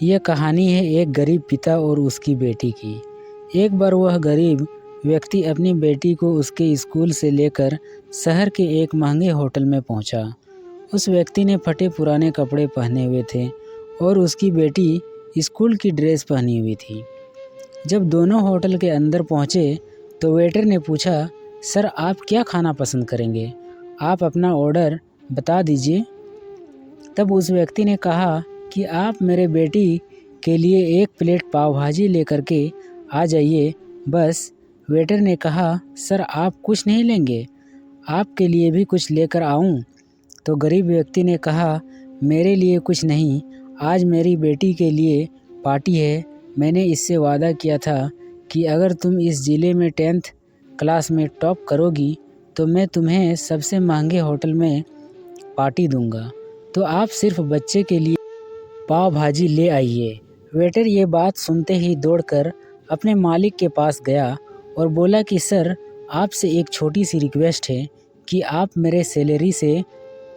यह कहानी है एक गरीब पिता और उसकी बेटी की। एक बार वह गरीब व्यक्ति अपनी बेटी को उसके स्कूल से लेकर शहर के एक महंगे होटल में पहुंचा। उस व्यक्ति ने फटे पुराने कपड़े पहने हुए थे और उसकी बेटी स्कूल की ड्रेस पहनी हुई थी। जब दोनों होटल के अंदर पहुंचे तो वेटर ने पूछा, सर आप क्या खाना पसंद करेंगे? आप अपना ऑर्डर बता दीजिए। तब उस व्यक्ति ने कहा कि आप मेरे बेटी के लिए एक प्लेट पाव भाजी लेकर के आ जाइए बस। वेटर ने कहा, सर आप कुछ नहीं लेंगे? आपके लिए भी कुछ लेकर आऊं? तो गरीब व्यक्ति ने कहा, मेरे लिए कुछ नहीं, आज मेरी बेटी के लिए पार्टी है। मैंने इससे वादा किया था कि अगर तुम इस ज़िले में 10th क्लास में टॉप करोगी तो मैं तुम्हें सबसे महंगे होटल में पार्टी दूंगा, तो आप सिर्फ बच्चे के लिए पाव भाजी ले आइए। वेटर ये बात सुनते ही दौड़कर अपने मालिक के पास गया और बोला कि सर आपसे एक छोटी सी रिक्वेस्ट है कि आप मेरे सैलरी से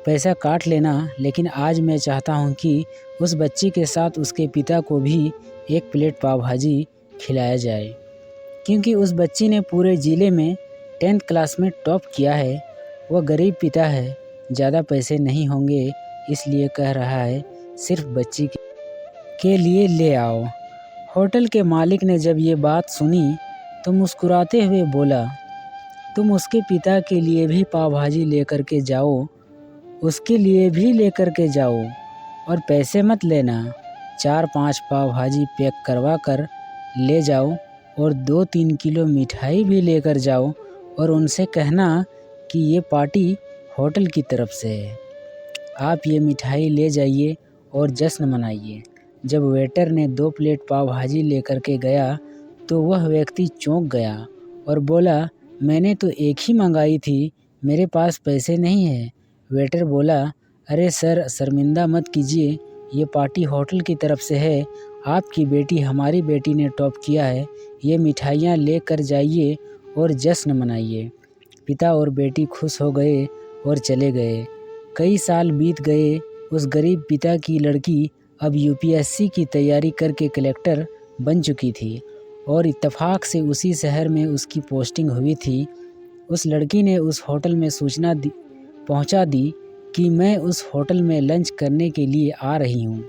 पैसा काट लेना, लेकिन आज मैं चाहता हूं कि उस बच्ची के साथ उसके पिता को भी एक प्लेट पाव भाजी खिलाया जाए, क्योंकि उस बच्ची ने पूरे ज़िले में 10th क्लास में टॉप किया है। वह गरीब पिता है, ज़्यादा पैसे नहीं होंगे, इसलिए कह रहा है सिर्फ बच्ची के लिए ले आओ। होटल के मालिक ने जब ये बात सुनी तो मुस्कुराते हुए बोला, तुम उसके पिता के लिए भी पाव भाजी लेकर के जाओ, उसके लिए भी लेकर के जाओ और पैसे मत लेना। 4-5 पाव भाजी पैक करवा कर ले जाओ और 2-3 किलो मिठाई भी लेकर जाओ और उनसे कहना कि ये पार्टी होटल की तरफ से है। आप ये मिठाई ले जाइए और जश्न मनाइए। जब वेटर ने 2 प्लेट पाव भाजी लेकर के गया तो वह व्यक्ति चौंक गया और बोला, मैंने तो एक ही मंगाई थी, मेरे पास पैसे नहीं है। वेटर बोला, अरे सर शर्मिंदा मत कीजिए, ये पार्टी होटल की तरफ से है, आपकी बेटी हमारी बेटी ने टॉप किया है, ये मिठाइयाँ लेकर जाइए और जश्न मनाइए। पिता और बेटी खुश हो गए और चले गए। कई साल बीत गए। उस गरीब पिता की लड़की अब यूपीएससी की तैयारी करके कलेक्टर बन चुकी थी और इत्तेफाक से उसी शहर में उसकी पोस्टिंग हुई थी। उस लड़की ने उस होटल में सूचना पहुंचा दी कि मैं उस होटल में लंच करने के लिए आ रही हूं।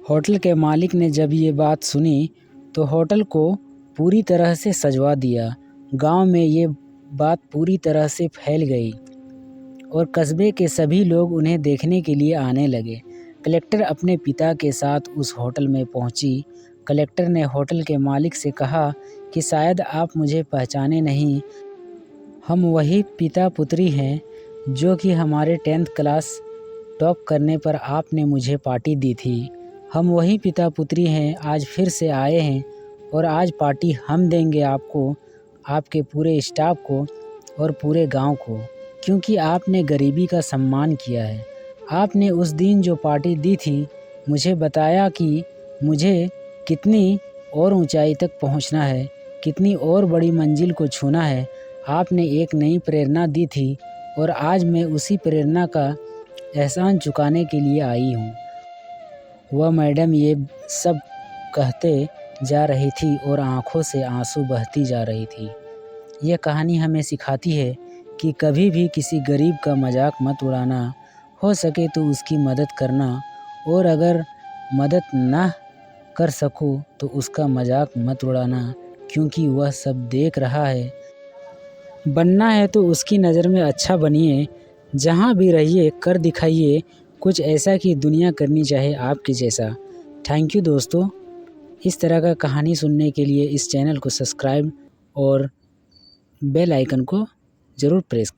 होटल के मालिक ने जब ये बात सुनी तो होटल को पूरी तरह से सजवा दिया। गांव में ये बात पूरी तरह से फैल गई और कस्बे के सभी लोग उन्हें देखने के लिए आने लगे। कलेक्टर अपने पिता के साथ उस होटल में पहुंची। कलेक्टर ने होटल के मालिक से कहा कि शायद आप मुझे पहचाने नहीं, हम वही पिता पुत्री हैं जो कि हमारे 10th क्लास टॉप करने पर आपने मुझे पार्टी दी थी। हम वही पिता पुत्री हैं, आज फिर से आए हैं और आज पार्टी हम देंगे आपको, आपके पूरे स्टाफ को और पूरे गांव को, क्योंकि आपने गरीबी का सम्मान किया है। आपने उस दिन जो पार्टी दी थी मुझे बताया कि मुझे कितनी और ऊंचाई तक पहुंचना है, कितनी और बड़ी मंजिल को छूना है। आपने एक नई प्रेरणा दी थी और आज मैं उसी प्रेरणा का एहसान चुकाने के लिए आई हूँ। वह मैडम ये सब कहते जा रही थी और आंखों से आंसू बहती जा रही थी। यह कहानी हमें सिखाती है कि कभी भी किसी गरीब का मजाक मत उड़ाना, हो सके तो उसकी मदद करना, और अगर मदद ना कर सको तो उसका मजाक मत उड़ाना, क्योंकि वह सब देख रहा है। बनना है तो उसकी नज़र में अच्छा बनिए, जहाँ भी रहिए कर दिखाइए कुछ ऐसा कि दुनिया करनी चाहे आपके जैसा। थैंक यू दोस्तों। इस तरह का कहानी सुनने के लिए इस चैनल को सब्सक्राइब और बेल आइकन को ज़रूर प्रेस